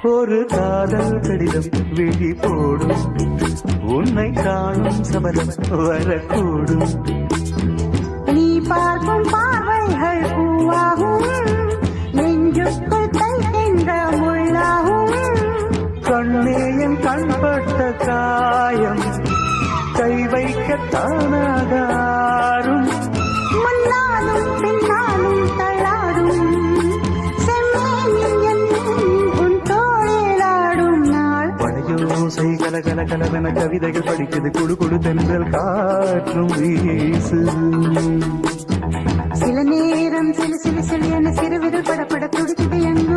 ஒரு காதல் கடிதம் விழி போடும் உன்னை காணும் சபலம் வரக்கூடும் நீ பார்க்கும் பார்வைகள் பூவாகும் நெஞ்சுக்குள் தைக்கின்ற முள்ளாகும் கண்ணேயன் கண்பட்ட காயம் கை வைக்க தானாகாரும் முன்னாலும் பின்னாலும் தள்ளாடும் செம்மேனில் என்னும் உன் தோளிலாடும் நாள் படையோசை கல கல கலவென கவிதைகள் படிக்குது குடு குடு தென்றல் காற்றும் வீசு சில நேரம் சிலு சிலு சிலு என சிறுவிரல் படப்பட துடிக்குது என்ன